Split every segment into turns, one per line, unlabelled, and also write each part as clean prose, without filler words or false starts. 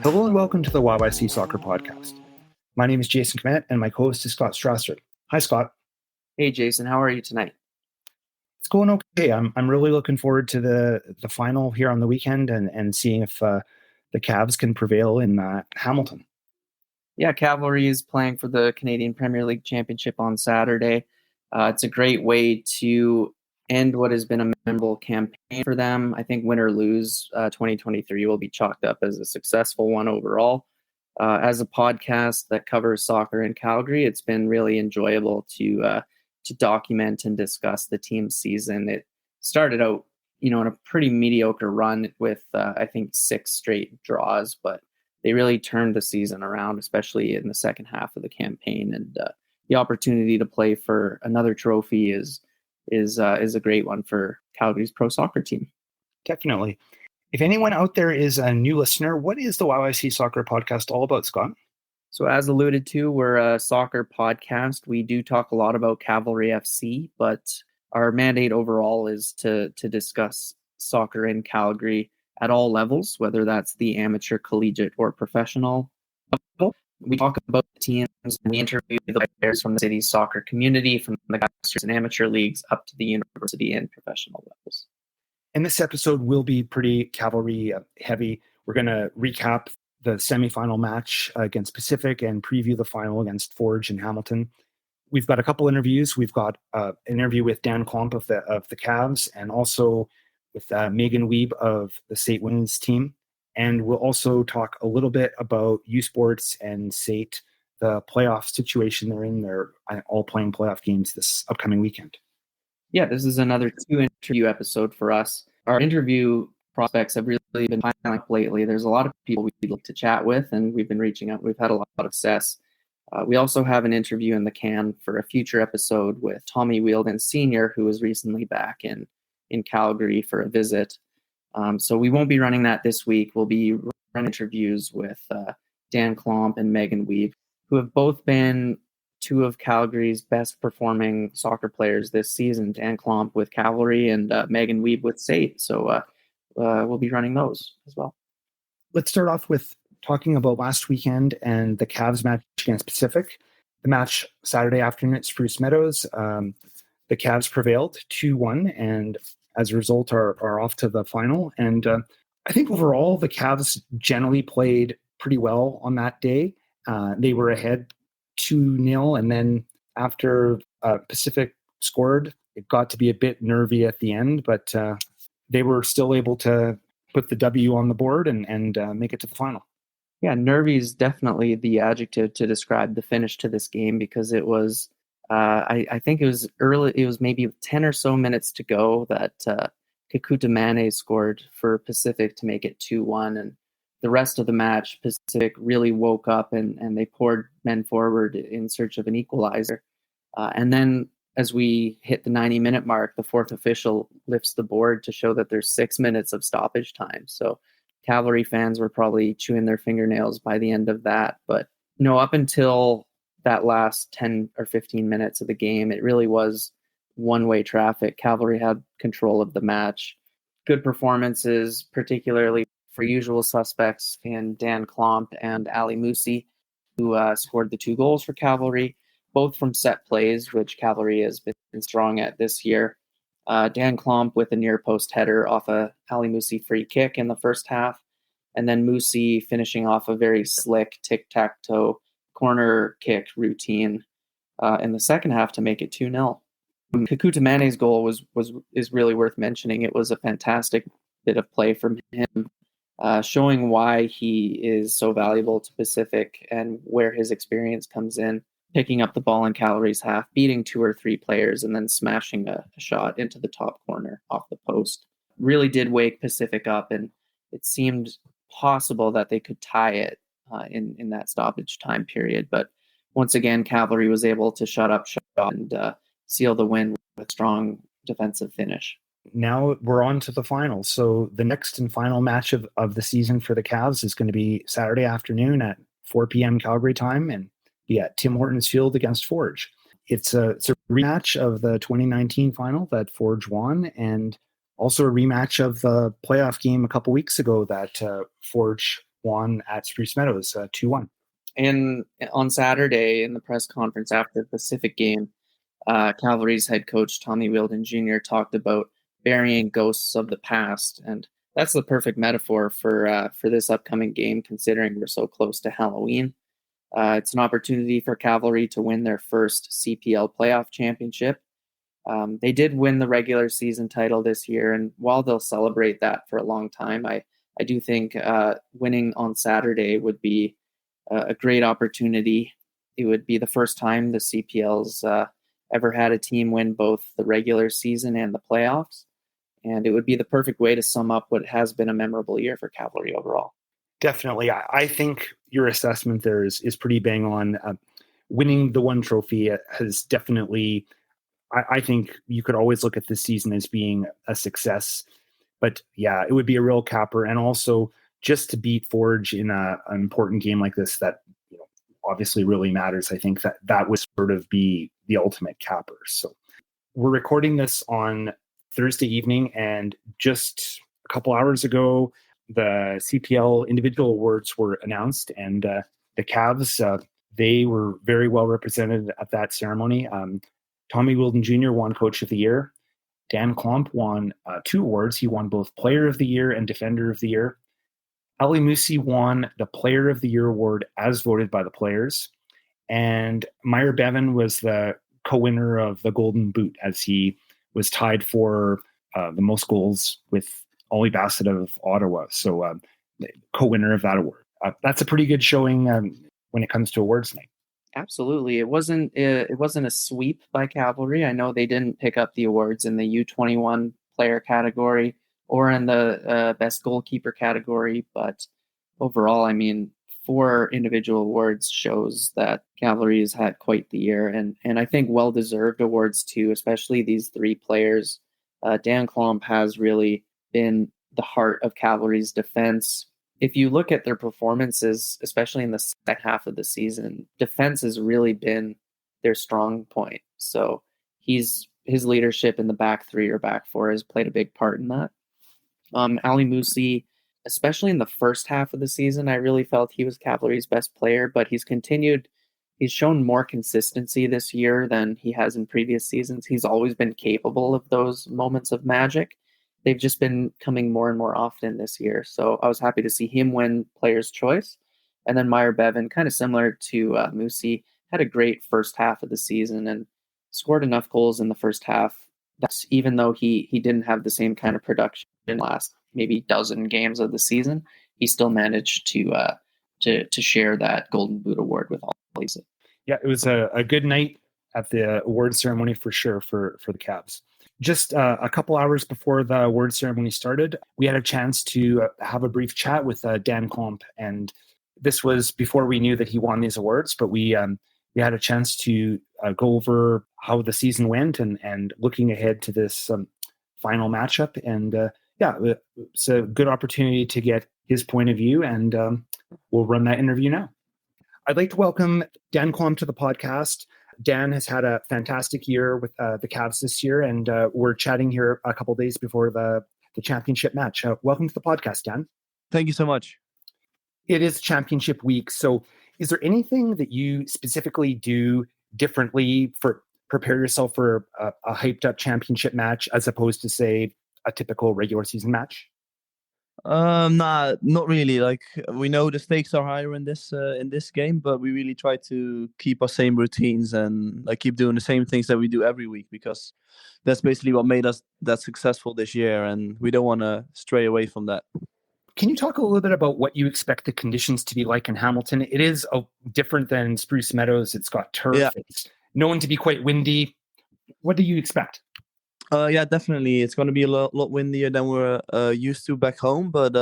Hello and welcome to the YYC Soccer Podcast. My name is Jason Kmet and my co-host is Scott Strasser. Hi, Scott.
Hey, Jason. How are you tonight?
It's going okay. I'm really looking forward to the final here on the weekend and seeing if the Cavs can prevail in Hamilton.
Yeah, Cavalry is playing for the Canadian Premier League Championship on Saturday. It's a great way to end what has been a memorable campaign for them. I think win or lose, 2023 will be chalked up as a successful one overall. As a podcast that covers soccer in Calgary, it's been really enjoyable to document and discuss the team's season. It started out, in a pretty mediocre run with, I think, 6 straight draws, but they really turned the season around, especially in the second half of the campaign. And the opportunity to play for another trophy is a great one for Calgary's pro soccer team.
Definitely. If anyone out there is a new listener, what is the YYC Soccer Podcast all about, Scott?
So as alluded to, we're a soccer podcast. We do talk a lot about Cavalry FC, but our mandate overall is to discuss soccer in Calgary at all levels, whether that's the amateur, collegiate, or professional level. We talk about the teams and we interview the players from the city's soccer community, from the grassroots and amateur leagues up to the university and professional levels.
And this episode will be pretty Cavalry heavy. We're going to recap the semifinal match against Pacific and preview the final against Forge in Hamilton. We've got a couple interviews. We've got an interview with Daan Klomp of the Cavs and also with Meaghan Wiebe of the SAIT women's team. And we'll also talk a little bit about U Sports and SAIT, the playoff situation they're in. They're all playing playoff games this upcoming weekend.
Yeah, this is another 2-interview episode for us. Our interview prospects have really been piling up lately. There's a lot of people we look to chat with, and we've been reaching out. We've had a lot of success. We also have an interview in the can for a future episode with Tommy Wielden Sr., who was recently back in Calgary for a visit. So we won't be running that this week. We'll be running interviews with Daan Klomp and Meaghan Wiebe, who have both been 2 of Calgary's best performing soccer players this season. Daan Klomp with Cavalry and Meaghan Wiebe with SAIT. So we'll be running those as well.
Let's start off with talking about last weekend and the Cavs match against Pacific. The match Saturday afternoon at Spruce Meadows. The Cavs prevailed 2-1 and as a result are off to the final. And I think overall the Cavs generally played pretty well on that day. They were ahead 2-0, and then after Pacific scored, it got to be a bit nervy at the end, but they were still able to put the W on the board and make it to the final.
Yeah, nervy is definitely the adjective to describe the finish to this game, because it was, I think it was early, it was maybe 10 or so minutes to go that Kekuta Mane scored for Pacific to make it 2-1, and the rest of the match, Pacific really woke up and they poured men forward in search of an equalizer. And then as we hit the 90-minute mark, the 4th official lifts the board to show that there's 6 minutes of stoppage time. So Cavalry fans were probably chewing their fingernails by the end of that. But, up until that last 10 or 15 minutes of the game, it really was one-way traffic. Cavalry had control of the match. Good performances, particularly for usual suspects in Daan Klomp and Ali Musi, who scored the 2 goals for Cavalry, both from set plays, which Cavalry has been strong at this year. Daan Klomp with a near post header off a Ali Musi free kick in the first half, and then Musi finishing off a very slick tic-tac-toe corner kick routine in the second half to make it 2-0. Kekuta Mane's goal is really worth mentioning. It was a fantastic bit of play from him, showing why he is so valuable to Pacific and where his experience comes in, picking up the ball in Cavalry's half, beating 2 or 3 players, and then smashing a shot into the top corner off the post. Really did wake Pacific up, and it seemed possible that they could tie it in that stoppage time period. But once again, Cavalry was able to shut up shop and seal the win with a strong defensive finish.
Now we're on to the final. So the next and final match of the season for the Cavs is going to be Saturday afternoon at 4 p.m. Calgary time and be at Tim Hortons Field against Forge. It's a rematch of the 2019 final that Forge won, and also a rematch of the playoff game a couple weeks ago that Forge won at Spruce Meadows 2-1.
And on Saturday in the press conference after the Pacific game, Cavalry's head coach Tommy Wheeldon Jr. talked about burying ghosts of the past, and that's the perfect metaphor for this upcoming game, considering we're so close to Halloween. It's an opportunity for Cavalry to win their first CPL playoff championship. They did win the regular season title this year, and while they'll celebrate that for a long time, I do think winning on Saturday would be a great opportunity. It would be the first time the CPL's ever had a team win both the regular season and the playoffs, and it would be the perfect way to sum up what has been a memorable year for Cavalry overall.
Definitely. I think your assessment there is pretty bang on. Winning the one trophy has definitely, I think you could always look at this season as being a success. But yeah, it would be a real capper. And also just to beat Forge in an important game like this that obviously really matters. I think that would sort of be the ultimate capper. So we're recording this on Thursday evening, and just a couple hours ago, the CPL individual awards were announced, and the Cavs, they were very well represented at that ceremony. Tommy Wheeldon Jr. won Coach of the Year. Daan Klomp won 2 awards. He won both Player of the Year and Defender of the Year. Ali Musi won the Player of the Year award as voted by the players. And Meaghan Wiebe was the co-winner of the Golden Boot, as he was tied for the most goals with Ollie Bassett of Ottawa. So co-winner of that award. That's a pretty good showing when it comes to awards night.
Absolutely. It wasn't a sweep by Cavalry. I know they didn't pick up the awards in the U21 player category or in the best goalkeeper category, but overall, I mean, 4 individual awards shows that Cavalry has had quite the year, and I think well-deserved awards too, especially these 3 players. Daan Klomp has really been the heart of Cavalry's defense. If you look at their performances, especially in the second half of the season, defense has really been their strong point. So his leadership in the back 3 or back 4 has played a big part in that. Ali Musi, especially in the first half of the season, I really felt he was Cavalry's best player, but he's shown more consistency this year than he has in previous seasons. He's always been capable of those moments of magic. They've just been coming more and more often this year. So I was happy to see him win Player's Choice. And then Meaghan Wiebe, kind of similar to Musi, had a great first half of the season and scored enough goals in the first half that even though he didn't have the same kind of production in the last maybe dozen games of the season, he still managed to share that Golden Boot award with all these.
Yeah, it was a good night at the award ceremony for sure for the Cavs. Just a couple hours before the award ceremony started, we had a chance to have a brief chat with Daan Klomp, and this was before we knew that he won these awards, but we had a chance to go over how the season went and looking ahead to this final matchup. And it's a good opportunity to get his point of view, and we'll run that interview now. I'd like to welcome Daan Klomp to the podcast. Dan has had a fantastic year with the Cavs this year, and we're chatting here a couple days before the championship match. Welcome to the podcast, Dan.
Thank you so much.
It is championship week, so is there anything that you specifically do differently for prepare yourself for a hyped up championship match as opposed to, say, a typical regular season match?
Nah, not really. Like, we know the stakes are higher in this game, but we really try to keep our same routines and like keep doing the same things that we do every week, because that's basically what made us that successful this year, and we don't want to stray away from that.
Can you talk a little bit about what you expect the conditions to be like in Hamilton? It is different than Spruce Meadows. It's got turf. Yeah. It's known to be quite windy. What do you expect?
Yeah, definitely. It's going to be a lot windier than we're used to back home. But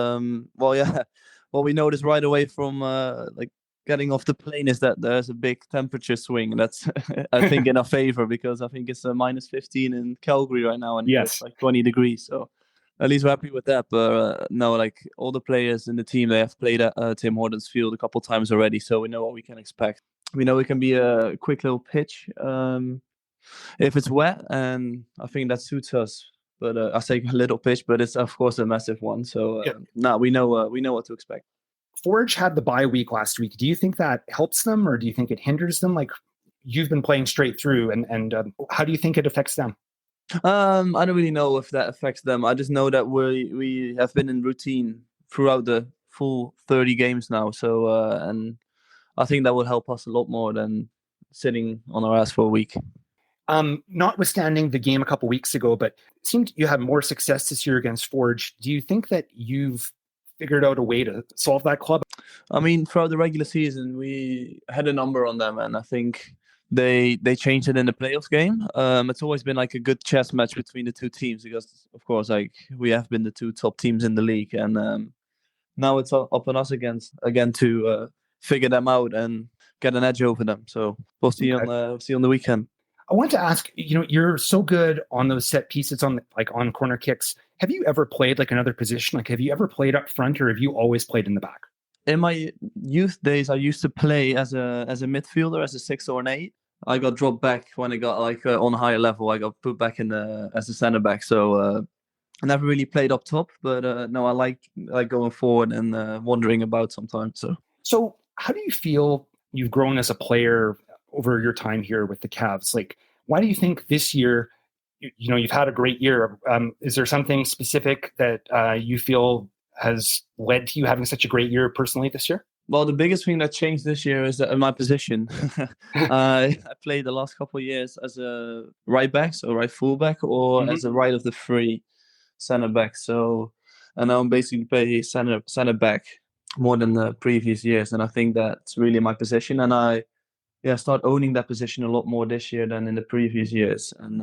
what we noticed right away from like getting off the plane is that there's a big temperature swing. That's I think in our favor, because I think it's minus 15 in Calgary right now, and it's like 20 degrees. So at least we're happy with that. But no, like all the players in the team, they have played at Tim Hortons Field a couple times already, so we know what we can expect. We know it can be a quick little pitch. If it's wet, and I think that suits us. But I say a little pitch, but it's of course a massive one. So we know what to expect.
Forge had the bye week last week. Do you think that helps them, or do you think it hinders them? Like, you've been playing straight through, and how do you think it affects them?
I don't really know if that affects them. I just know that we have been in routine throughout the full 30 games now. So and I think that would help us a lot more than sitting on our ass for a week.
Notwithstanding the game a couple weeks ago, but it seemed you had more success this year against Forge. Do you think that you've figured out a way to solve that club?
I mean, throughout the regular season, we had a number on them, and I think they changed it in the playoffs game. It's always been like a good chess match between the two teams because, of course, like we have been the two top teams in the league, and now it's up on us again to figure them out and get an edge over them. So we'll see on the weekend.
I want to ask, you're so good on those set pieces on corner kicks. Have you ever played like another position? Like, have you ever played up front, or have you always played in the back?
In my youth days, I used to play as a midfielder, as a 6 or an 8. I got dropped back when it got on a higher level. I got put back in as a centre back. So I never really played up top, but no, I like going forward and wandering about sometimes.
So how do you feel you've grown as a player over your time here with the Cavs? Like, why do you think this year, you've had a great year? Is there something specific that you feel has led to you having such a great year personally this year?
Well, the biggest thing that changed this year is that in my position. I played the last couple of years as a right back, so right fullback, or as a right of the free centre back. So, and I'm basically play centre back more than the previous years, and I think that's really my position. And I start owning that position a lot more this year than in the previous years. And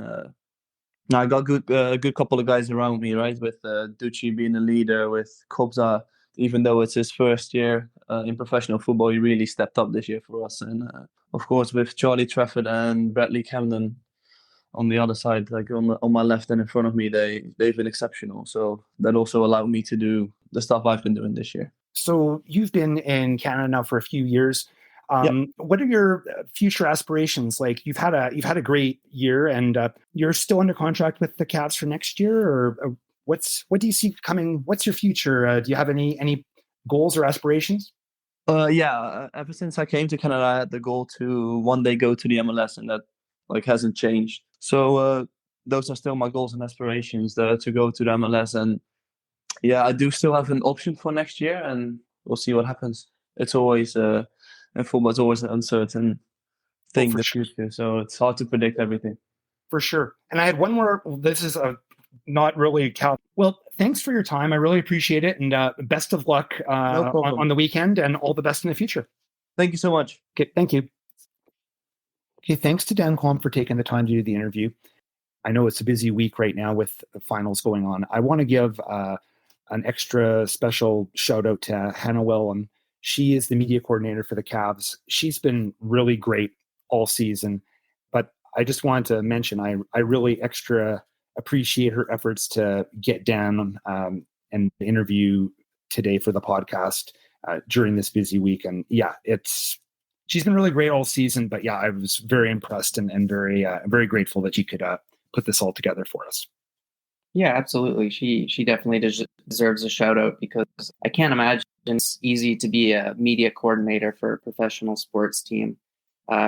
now I got a good couple of guys around me, right? With Ducci being a leader, with Kobza, even though it's his first year in professional football, he really stepped up this year for us. And of course, with Charlie Trafford and Bradley Camden on the other side, like on my left and in front of me, they've been exceptional. So that also allowed me to do the stuff I've been doing this year.
So you've been in Canada now for a few years. What are your future aspirations? Like, you've had a great year, and you're still under contract with the Cavs for next year, or what do you see coming? What's your future? Do you have any goals or aspirations?
Ever since I came to Canada, I had the goal to one day go to the MLS, and that hasn't changed. So those are still my goals and aspirations, to go to the MLS. And I do still have an option for next year, and we'll see what happens. It's always in football, it's always an uncertain thing, the future. So it's hard to predict everything.
For sure. And I had one more. This is not really count. Well, thanks for your time. I really appreciate it. And best of luck on the weekend, and all the best in the future.
Thank you so much.
Okay, thank you. Okay, thanks to Daan Klomp for taking the time to do the interview. I know it's a busy week right now with the finals going on. I want to give an extra special shout out to Hannah Wellham. She is the media coordinator for the Cavs. She's been really great all season, but I just wanted to mention I really extra appreciate her efforts to get Dan and interview today for the podcast during this busy week. And she's been really great all season, but I was very impressed and very grateful that you could put this all together for us.
Yeah, absolutely. She definitely deserves a shout out, because I can't imagine it's easy to be a media coordinator for a professional sports team.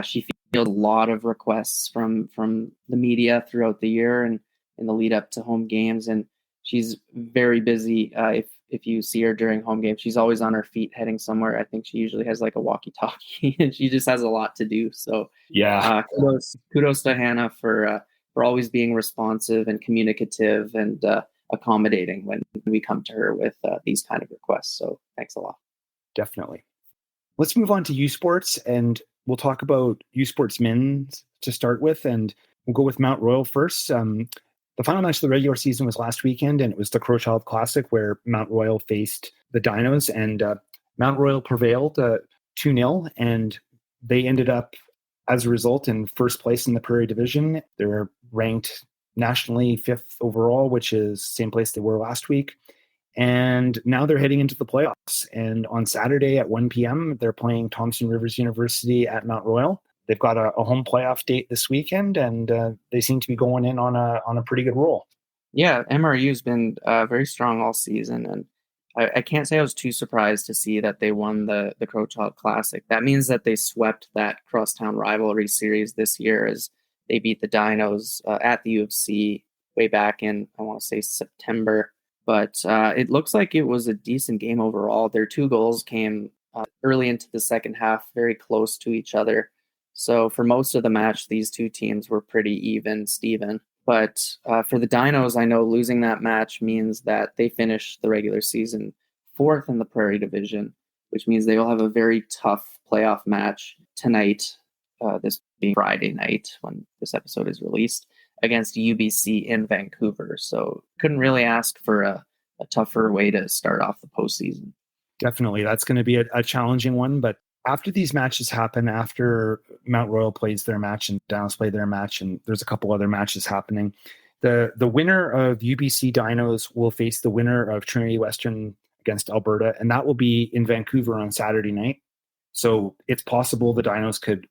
She fields a lot of requests from the media throughout the year and in the lead up to home games, and she's very busy. If you see her during home games, she's always on her feet heading somewhere. I think she usually has like a walkie-talkie, and she just has a lot to do. So kudos to Hannah for always being responsive and communicative and accommodating when we come to her with these kind of requests. So thanks a lot.
Definitely. Let's move on to U Sports, and we'll talk about U Sports men's to start with, and we'll go with Mount Royal first. The final match of the regular season was last weekend, and it was the Crowchild Classic, where Mount Royal faced the Dinos, and Mount Royal prevailed 2-0, and they ended up, as a result, in first place in the Prairie Division. They're ranked nationally 5th overall, which is the same place they were last week. And now they're heading into the playoffs. And on Saturday at 1 p.m., they're playing Thompson Rivers University at Mount Royal. They've got a home playoff date this weekend, and they seem to be going in on a pretty good roll.
Yeah, MRU's been very strong all season, and I can't say I was too surprised to see that they won the Crowchild Classic. That means that they swept that crosstown rivalry series this year as they beat the Dinos at the UFC way back in, I want to say, September. But it looks like it was a decent game overall. Their 2 goals came early into the second half, very close to each other. So for most of the match, these 2 teams were pretty even, Steven. But for the Dinos, I know losing that match means that they finish the regular season 4th in the Prairie Division, which means they will have a very tough playoff match tonight, this being Friday night when this episode is released, against UBC in Vancouver. So couldn't really ask for a tougher way to start off the postseason.
Definitely. That's going to be a challenging one. But after these matches happen, after Mount Royal plays their match and Dallas play their match, and there's a couple other matches happening, the winner of UBC Dinos will face the winner of Trinity Western against Alberta, and that will be in Vancouver on Saturday night. So it's possible the Dinos could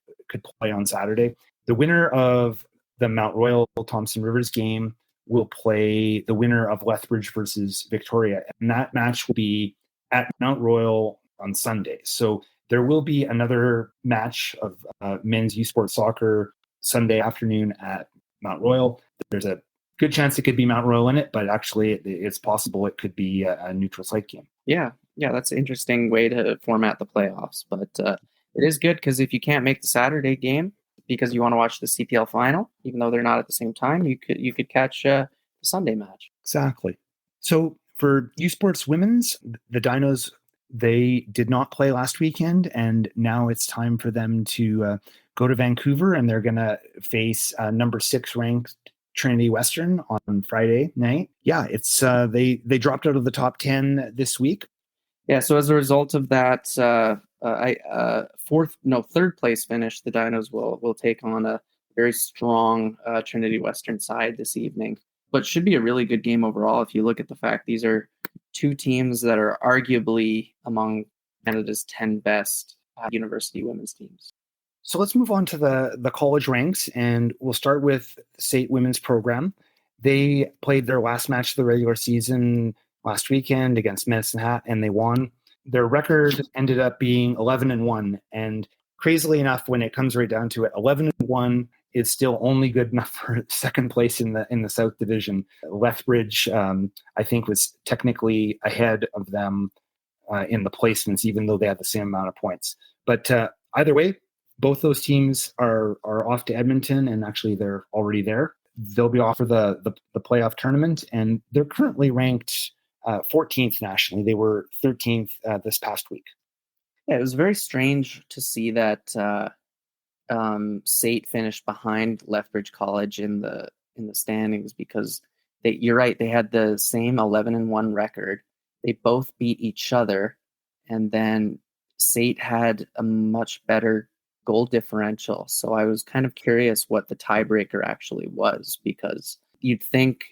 play on Saturday. The winner of the Mount Royal Thompson Rivers game will play the winner of Lethbridge versus Victoria, and that match will be at Mount Royal on Sunday. So there will be another match of men's U Sports Soccer Sunday afternoon at Mount Royal. There's a good chance it could be Mount Royal in it, but actually it's possible it could be a neutral site game.
Yeah, that's an interesting way to format the playoffs. But it is good because if you can't make the Saturday game because you want to watch the CPL final, even though they're not at the same time, you could catch the Sunday match.
Exactly. So for U Sports Women's, the Dinos, they did not play last weekend, and now it's time for them to go to Vancouver, and they're going to face number 6 ranked Trinity Western on Friday night. Yeah, it's they dropped out of the top 10 this week.
Yeah, so as a result of that, third place finish, the Dinos will take on a very strong Trinity Western side this evening. But should be a really good game overall if you look at the fact these are 2 teams that are arguably among Canada's 10 best university women's teams.
So let's move on to the college ranks, and we'll start with SAIT women's program. They played their last match of the regular season last weekend against Medicine Hat, and they won. Their record ended up being 11-1, and crazily enough, when it comes right down to it, 11-1 is still only good enough for second place in the South Division. Lethbridge, I think, was technically ahead of them in the placements, even though they had the same amount of points. But either way, both those teams are off to Edmonton, and actually they're already there. They'll be off for the playoff tournament, and they're currently ranked 14th nationally. They were 13th this past week.
Yeah, it was very strange to see that SAIT finished behind Lethbridge College in the standings because you're right, they had the same 11-1 record. They both beat each other, and then SAIT had a much better goal differential. So I was kind of curious what the tiebreaker actually was, because you'd think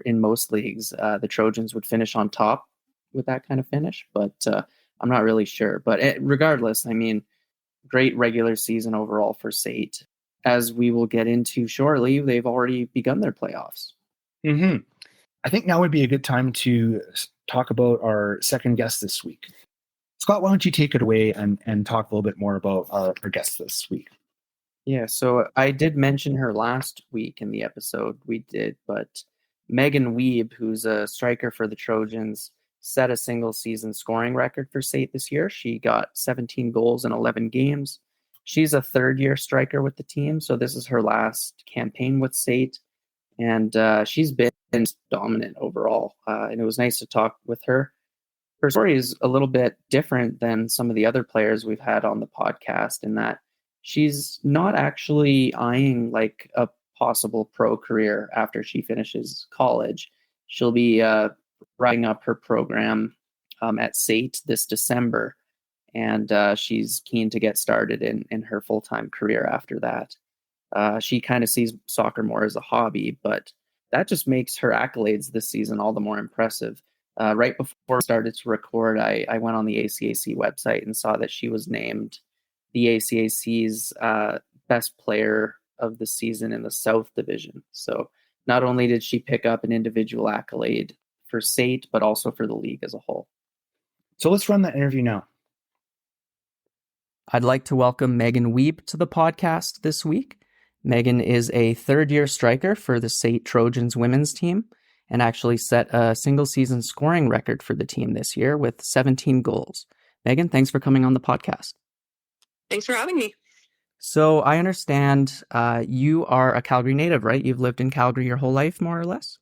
in most leagues the Trojans would finish on top with that kind of finish, but I'm not really sure. But regardless, I mean, great regular season overall for SAIT. As we will get into shortly, they've already begun their playoffs.
Mm-hmm. I think now would be a good time to talk about our second guest this week. Scott, why don't you take it away and talk a little bit more about our guest this week?
Yeah, so I did mention her last week in the episode we did, but Meaghan Wiebe, who's a striker for the Trojans, set a single season scoring record for SAIT this year. She got 17 goals in 11 games. She's a third-year striker with the team, so this is her last campaign with SAIT, and she's been dominant overall, and it was nice to talk with her. Her story is a little bit different than some of the other players we've had on the podcast in that she's not actually eyeing like a possible pro career after she finishes college. She'll be wrapping up her program at SAIT this December, and she's keen to get started in her full-time career after that. She kind of sees soccer more as a hobby, but that just makes her accolades this season all the more impressive. Right before we started to record, I went on the ACAC website and saw that she was named the ACAC's best player of the season in the South Division. So not only did she pick up an individual accolade for SAIT, but also for the league as a whole.
So let's run that interview now.
I'd like to welcome Meaghan Wiebe to the podcast this week. Meghan is a third-year striker for the SAIT Trojans women's team and actually set a single-season scoring record for the team this year with 17 goals. Meghan, thanks for coming on the podcast.
Thanks for having me.
So I understand you are a Calgary native, right? You've lived in Calgary your whole life, more or less?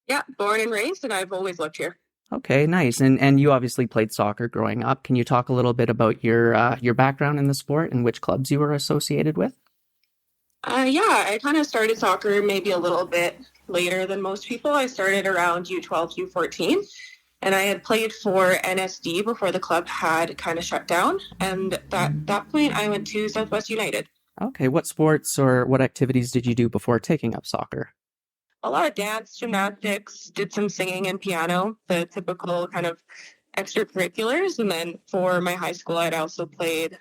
Yeah, born and raised, and I've always lived here.
Okay, nice. And you obviously played soccer growing up. Can you talk a little bit about your background in the sport and which clubs you were associated with?
Yeah, I kind of started soccer maybe a little bit later than most people. I started around U12, U14, and I had played for NSD before the club had kind of shut down. And at that point, I went to Southwest United.
Okay, what sports or what activities did you do before taking up soccer?
A lot of dance, gymnastics, did some singing and piano, the typical kind of extracurriculars. And then for my high school, I'd also played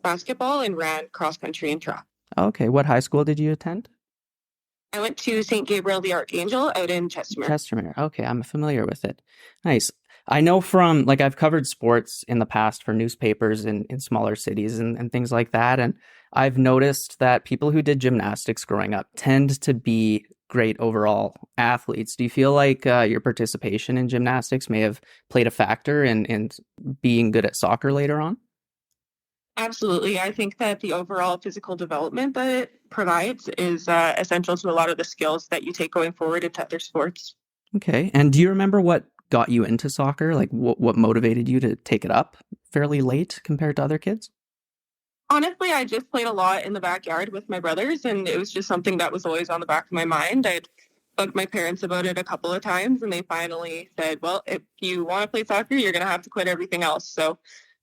basketball and ran cross country and track.
Okay, what high school did you attend?
I went to St. Gabriel the Archangel out in Chestermere.
Chestermere. Okay, I'm familiar with it. Nice. I know from, I've covered sports in the past for newspapers in smaller cities and things like that. And I've noticed that people who did gymnastics growing up tend to be great overall athletes. Do you feel like your participation in gymnastics may have played a factor in being good at soccer later on?
Absolutely. I think that the overall physical development that it provides is essential to a lot of the skills that you take going forward into other sports.
Okay. And do you remember what got you into soccer? Like what motivated you to take it up fairly late compared to other kids?
Honestly, I just played a lot in the backyard with my brothers, and it was just something that was always on the back of my mind. I'd bugged my parents about it a couple of times, and they finally said, well, if you want to play soccer, you're going to have to quit everything else. So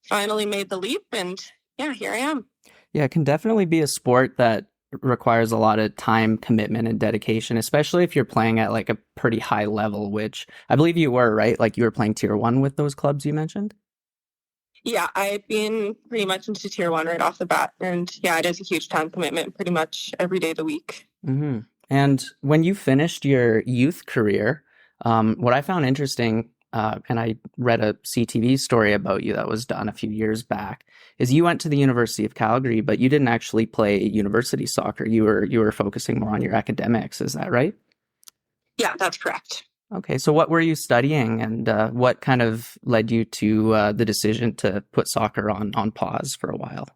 finally made the leap, and yeah, here I am.
Yeah, it can definitely be a sport that requires a lot of time, commitment, and dedication, especially if you're playing at a pretty high level, which I believe you were, right? Like you were playing tier 1 with those clubs you mentioned?
Yeah, I've been pretty much into tier 1 right off the bat. And yeah, it is a huge time commitment pretty much every day of the week.
Mm-hmm. And when you finished your youth career, what I found interesting, and I read a CTV story about you that was done a few years back, is you went to the University of Calgary, but you didn't actually play university soccer. You were focusing more on your academics. Is that right?
Yeah, that's correct.
Okay, so what were you studying, and what kind of led you to the decision to put soccer on pause for a while?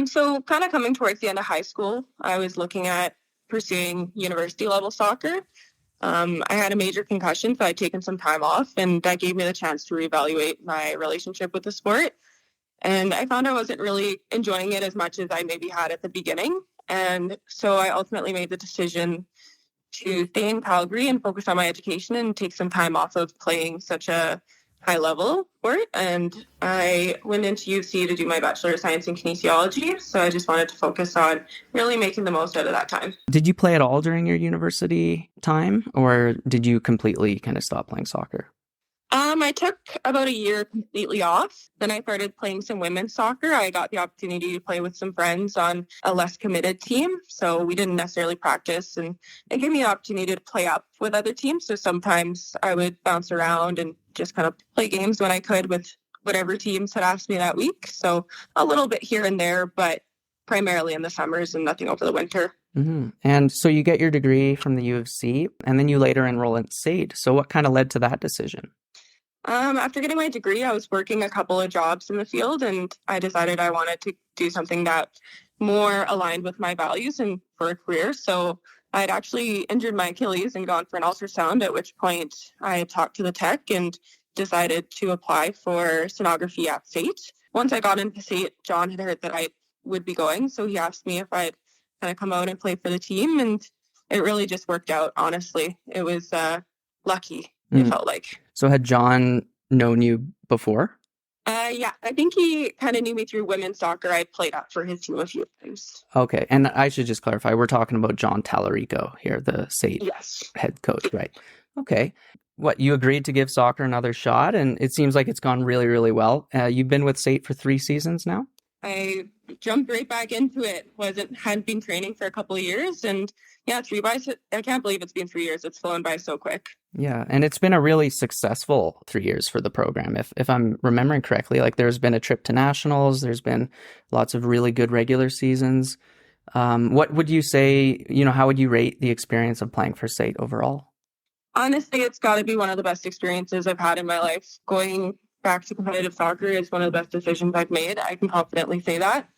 So kind of coming towards the end of high school, I was looking at pursuing university level soccer. I had a major concussion, so I'd taken some time off, and that gave me the chance to reevaluate my relationship with the sport. And I found I wasn't really enjoying it as much as I maybe had at the beginning. And so I ultimately made the decision to stay in Calgary and focus on my education and take some time off of playing such a high level sport. And I went into UC to do my Bachelor of Science in Kinesiology. So I just wanted to focus on really making the most out of that time.
Did you play at all during your university time, or did you completely kind of stop playing soccer?
I took about a year completely off. Then I started playing some women's soccer. I got the opportunity to play with some friends on a less committed team. So we didn't necessarily practice, and it gave me the opportunity to play up with other teams. So sometimes I would bounce around and just kind of play games when I could with whatever teams had asked me that week. So a little bit here and there, but primarily in the summers and nothing over the winter.
Mm-hmm. And so you get your degree from the U of C, and then you later enroll in SAIT. So what kind of led to that decision?
After getting my degree, I was working a couple of jobs in the field, and I decided I wanted to do something that more aligned with my values and for a career. So I had actually injured my Achilles and gone for an ultrasound, at which point I talked to the tech and decided to apply for sonography at SAIT. Once I got into SAIT, John had heard that I would be going, so he asked me if I'd kind of come out and play for the team, and it really just worked out, honestly. It was lucky, it felt like.
So had John known you before?
Yeah, I think he kind of knew me through women's soccer. I played up for his team a few times.
Okay, and I should just clarify, we're talking about John Tallarico here, the SAIT head coach, right? Okay. What, you agreed to give soccer another shot, and it seems like it's gone really, really well. You've been with SAIT for 3 seasons now?
I've jumped right back into it. Hadn't been training for a couple of years, and yeah, I can't believe it's been 3 years. It's flown by so quick.
Yeah, and it's been a really successful 3 years for the program. If I'm remembering correctly, like there's been a trip to nationals, there's been lots of really good regular seasons. What would you say, how would you rate the experience of playing for SAIT overall?
Honestly, it's got to be one of the best experiences I've had in my life. Going back to competitive soccer is one of the best decisions I've made. I can confidently say that.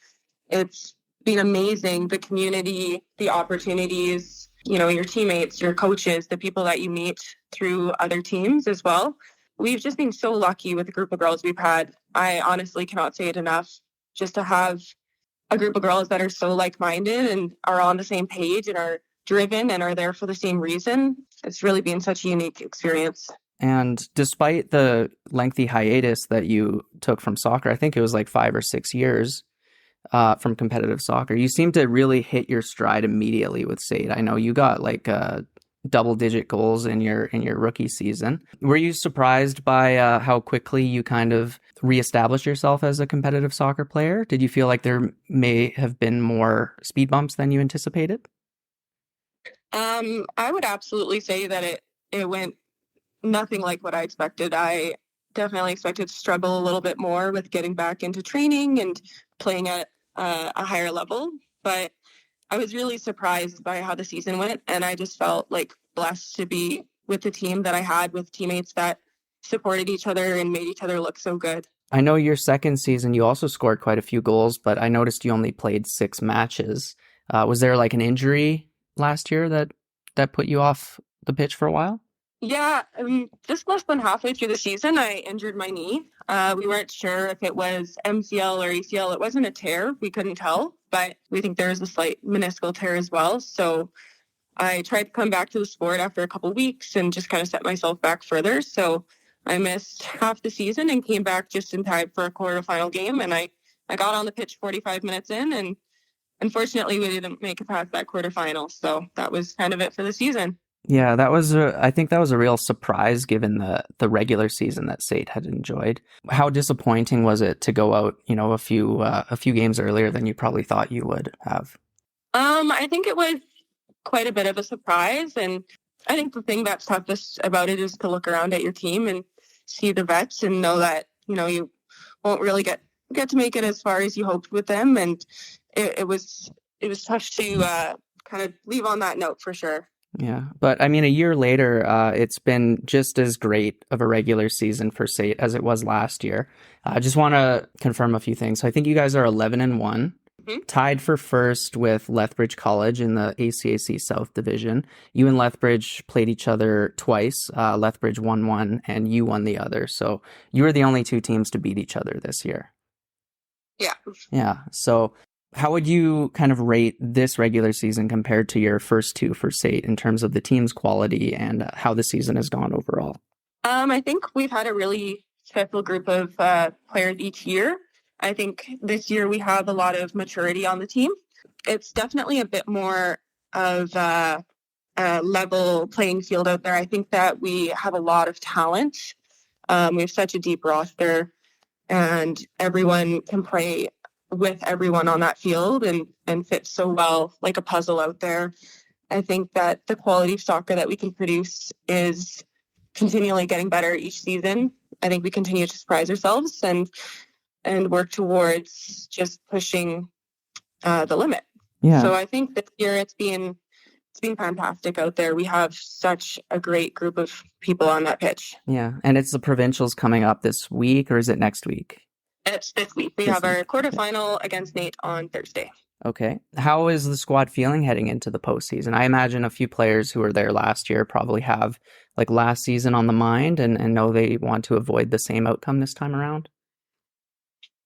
It's been amazing. The community, the opportunities, your teammates, your coaches, the people that you meet through other teams as well. We've just been so lucky with the group of girls we've had. I honestly cannot say it enough. Just to have a group of girls that are so like-minded and are on the same page and are driven and are there for the same reason. It's really been such a unique experience.
And despite the lengthy hiatus that you took from soccer, I think it was like 5 or 6 years from competitive soccer, you seem to really hit your stride immediately with SAIT. I know you got like double-digit goals in your rookie season. Were you surprised by how quickly you kind of reestablished yourself as a competitive soccer player? Did you feel like there may have been more speed bumps than you anticipated?
I would absolutely say that it went nothing like what I expected. I definitely expected to struggle a little bit more with getting back into training and playing at a higher level, but I was really surprised by how the season went, and I just felt like blessed to be with the team that I had, with teammates that supported each other and made each other look so good.
I know your second season, you also scored quite a few goals, but I noticed you only played 6 matches. Was there like an injury last year that put you off the pitch for a while?
Yeah, just less than halfway through the season, I injured my knee. We weren't sure if it was MCL or ACL. It wasn't a tear. We couldn't tell, but we think there was a slight meniscal tear as well. So I tried to come back to the sport after a couple of weeks and just kind of set myself back further. So I missed half the season and came back just in time for a quarterfinal game. And I got on the pitch 45 minutes in, and unfortunately we didn't make it past that quarterfinal. So that was kind of it for the season.
Yeah, I think that was a real surprise given the regular season that SAIT had enjoyed. How disappointing was it to go out, a few games earlier than you probably thought you would have?
I think it was quite a bit of a surprise, and I think the thing that's toughest about it is to look around at your team and see the vets and know that you won't really get to make it as far as you hoped with them, and it was tough to kind of leave on that note for sure.
Yeah, but I mean, a year later, it's been just as great of a regular season for SAIT as it was last year. I just want to confirm a few things. So I think you guys are 11-1, tied for first with Lethbridge College in the ACAC South Division. You and Lethbridge played each other twice. Lethbridge won one, and you won the other. So you were the only 2 teams to beat each other this year.
Yeah.
Yeah. So how would you kind of rate this regular season compared to your first 2 for SAIT in terms of the team's quality and how the season has gone overall?
I think we've had a really special group of players each year. I think this year we have a lot of maturity on the team. It's definitely a bit more of a level playing field out there. I think that we have a lot of talent. We have such a deep roster, and everyone can play with everyone on that field and fit so well like a puzzle out there. I think that the quality of soccer that we can produce is continually getting better each season. I think we continue to surprise ourselves and work towards just pushing the limit.
Yeah.
So I think this year it's been fantastic out there. We have such a great group of people on that pitch.
Yeah, and it's the provincials coming up this week, or is it next week?
It's this week. We have our quarterfinal against Nate on Thursday.
Okay. How is the squad feeling heading into the postseason? I imagine a few players who were there last year probably have like last season on the mind and know they want to avoid the same outcome this time around.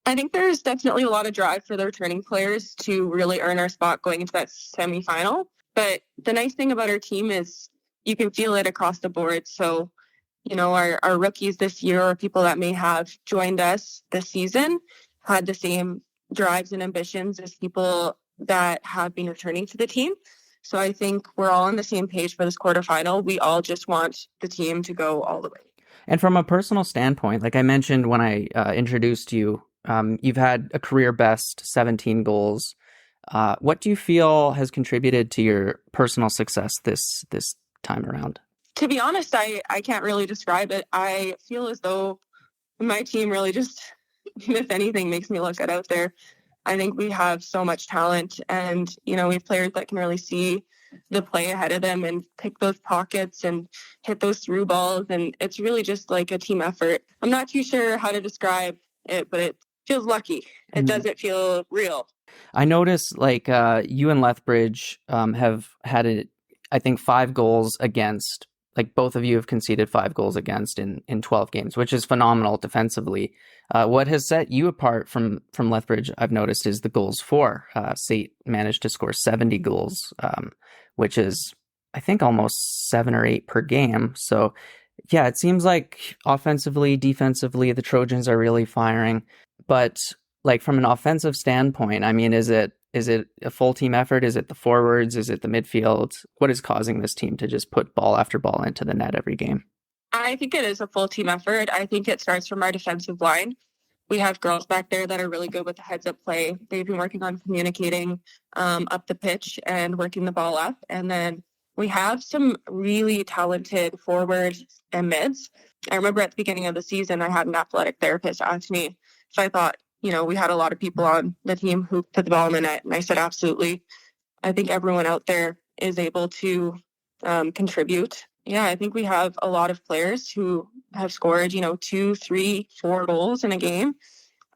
I think there's definitely a lot of drive for the returning players to really earn our spot going into that semifinal. But the nice thing about our team is you can feel it across the board. So our rookies this year, or people that may have joined us this season, had the same drives and ambitions as people that have been returning to the team. So I think we're all on the same page for this quarterfinal. We all just want the team to go all the way.
And from a personal standpoint, like I mentioned when I introduced you You've had a career best 17 goals. What do you feel has contributed to your personal success this time around?
To be honest, I can't really describe it. I feel as though my team really just, if anything, makes me look good out there. I think we have so much talent, and we have players that can really see the play ahead of them and pick those pockets and hit those through balls, and it's really just like a team effort. I'm not too sure how to describe it, but it feels lucky. It doesn't feel real.
I noticed you and Lethbridge have had I think 5 goals against. Like both of you have conceded 5 goals against in 12 games, which is phenomenal defensively. What has set you apart from Lethbridge, I've noticed, is the goals for. SAIT managed to score 70 goals, which is, I think, almost 7 or 8 per game. So, yeah, it seems like offensively, defensively, the Trojans are really firing. But like from an offensive standpoint, I mean, is it a full team effort? Is it the forwards? Is it the midfield? What is causing this team to just put ball after ball into the net every game?
I think it is a full team effort. I think it starts from our defensive line. We have girls back there that are really good with the heads up play. They've been working on communicating up the pitch and working the ball up. And then we have some really talented forwards and mids. I remember at the beginning of the season, I had an athletic therapist ask me if I thought, we had a lot of people on the team who put the ball in the net. And I said, absolutely. I think everyone out there is able to contribute. Yeah, I think we have a lot of players who have scored, 2, 3, 4 goals in a game.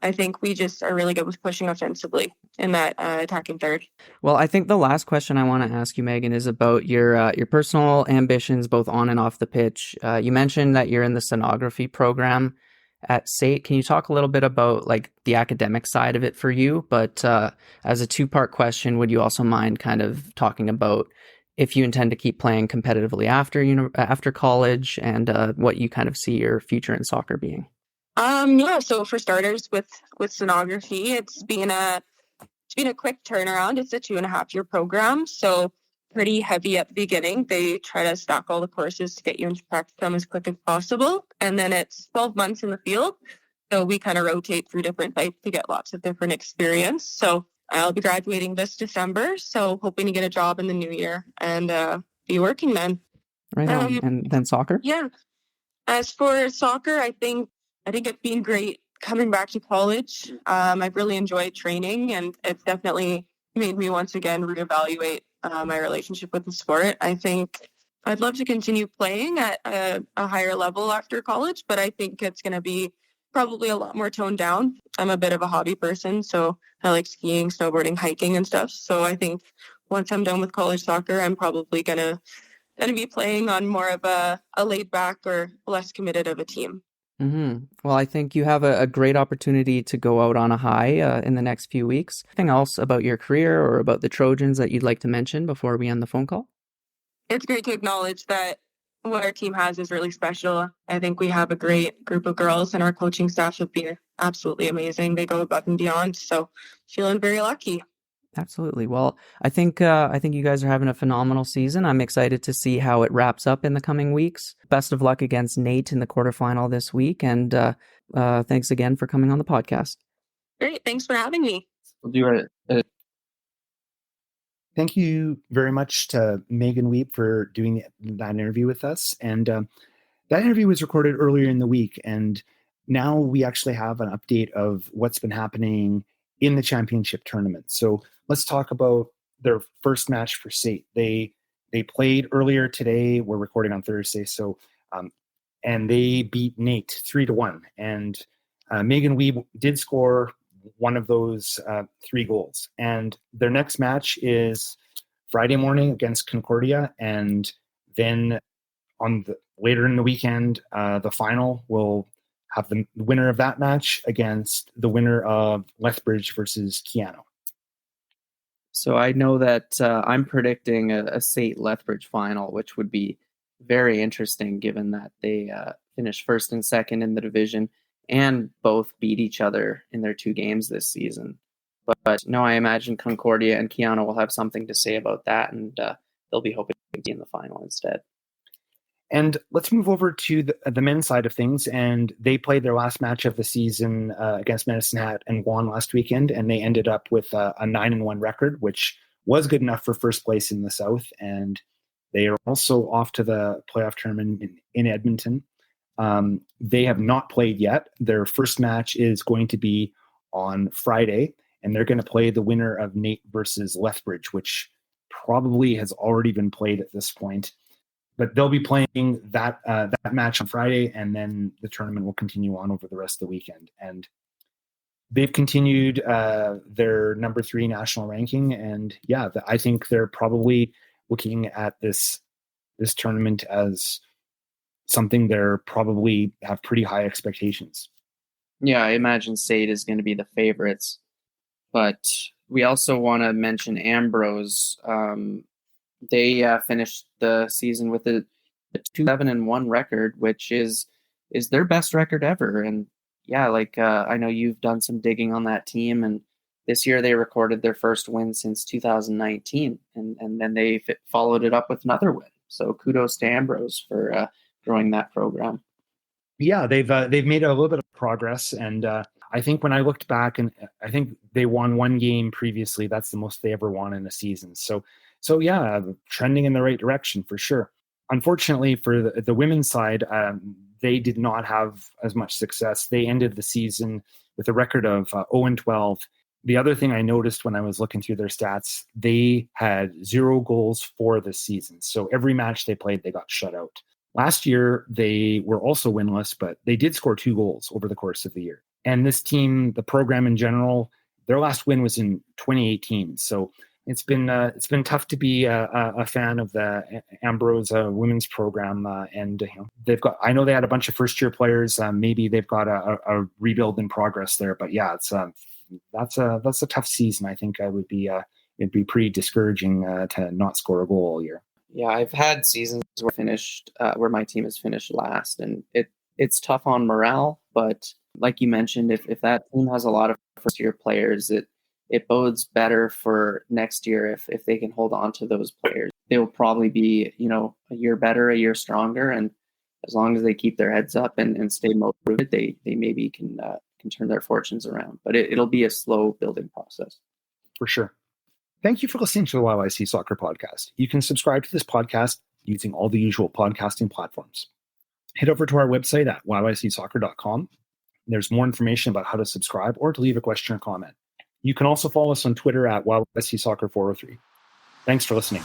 I think we just are really good with pushing offensively in that attacking third.
Well, I think the last question I want to ask you, Meaghan, is about your personal ambitions, both on and off the pitch. You mentioned that you're in the sonography program at SAIT. Can you talk a little bit about like the academic side of it for you? But as a 2-part question, would you also mind kind of talking about if you intend to keep playing competitively after college, and what you kind of see your future in soccer being?
Yeah. So for starters, with sonography, it's been a quick turnaround. It's a 2.5-year program, so pretty heavy at the beginning. They try to stack all the courses to get you into practicum as quick as possible, and then it's 12 months in the field. So we kind of rotate through different sites to get lots of different experience. So I'll be graduating this December, so hoping to get a job in the new year and be working then.
Right on. And then soccer?
Yeah. As for soccer, I think it's been great coming back to college. I've really enjoyed training, and it's definitely made me once again reevaluate my relationship with the sport. I think I'd love to continue playing at a higher level after college, but I think it's going to be probably a lot more toned down. I'm a bit of a hobby person, so I like skiing, snowboarding, hiking, and stuff. So I think once I'm done with college soccer, I'm probably gonna be playing on more of a laid back or less committed of a team.
Mm-hmm. Well, I think you have a great opportunity to go out on a high in the next few weeks. Anything else about your career or about the Trojans that you'd like to mention before we end the phone call?
It's great to acknowledge that what our team has is really special. I think we have a great group of girls, and our coaching staff have been absolutely amazing. They go above and beyond. So feeling very lucky.
Absolutely. Well, I think you guys are having a phenomenal season. I'm excited to see how it wraps up in the coming weeks. Best of luck against Nate in the quarterfinal this week, and thanks again for coming on the podcast.
Great. Thanks for having me.
We'll do it.
Thank you very much to Meaghan Wiebe for doing that interview with us. And that interview was recorded earlier in the week, and now we actually have an update of what's been happening in the championship tournament. So let's talk about their first match for SAIT. They played earlier today. We're recording on Thursday, so and they beat Nate 3-1. And Meaghan Wiebe did score one of those 3 goals. And their next match is Friday morning against Concordia, and then later in the weekend, the final will have the winner of that match against the winner of Lethbridge versus Keano.
So I know that I'm predicting a SAIT Lethbridge final, which would be very interesting given that they finished first and second in the division and both beat each other in their 2 games this season. But no, I imagine Concordia and Keano will have something to say about that, and they'll be hoping to be in the final instead.
And let's move over to the men's side of things. And they played their last match of the season against Medicine Hat and won last weekend. And they ended up with a 9-1 record, which was good enough for first place in the South. And they are also off to the playoff tournament in Edmonton. They have not played yet. Their first match is going to be on Friday, and they're going to play the winner of Nate versus Lethbridge, which probably has already been played at this point. But they'll be playing that match on Friday, and then the tournament will continue on over the rest of the weekend. And they've continued their number 3 national ranking, and I think they're probably looking at this tournament as something they're probably have pretty high expectations.
Yeah, I imagine SAIT is going to be the favorites, but we also want to mention Ambrose. They finished the season with a 2-7-1 record, which is their best record ever. And I know you've done some digging on that team, and this year they recorded their first win since 2019, and then they followed it up with another win. So kudos to Ambrose for growing that program.
Yeah, they've made a little bit of progress, and I think when I looked back, and I think they won 1 game previously. That's the most they ever won in a season. So trending in the right direction for sure. Unfortunately for the women's side, they did not have as much success. They ended the season with a record of 0-12. The other thing I noticed when I was looking through their stats, they had 0 goals for this season. So every match they played, they got shut out. Last year, they were also winless, but they did score 2 goals over the course of the year. And this team, the program in general, their last win was in 2018. So it's been tough to be a fan of the Ambrose women's program. I know they had a bunch of first-year players. Maybe they've got a rebuild in progress there. But yeah, that's a tough season. I think it'd be pretty discouraging to not score a goal all year.
Yeah, I've had seasons where my team has finished last, and it's tough on morale. But like you mentioned, if that team has a lot of first-year players, it bodes better for next year if they can hold on to those players. They'll probably be a year better, a year stronger, and as long as they keep their heads up and stay motivated, they maybe can turn their fortunes around. But it'll be a slow building process.
For sure. Thank you for listening to the YYC Soccer Podcast. You can subscribe to this podcast using all the usual podcasting platforms. Head over to our website at yycsoccer.com. There's more information about how to subscribe or to leave a question or comment. You can also follow us on Twitter at YYC Soccer 403. Thanks for listening.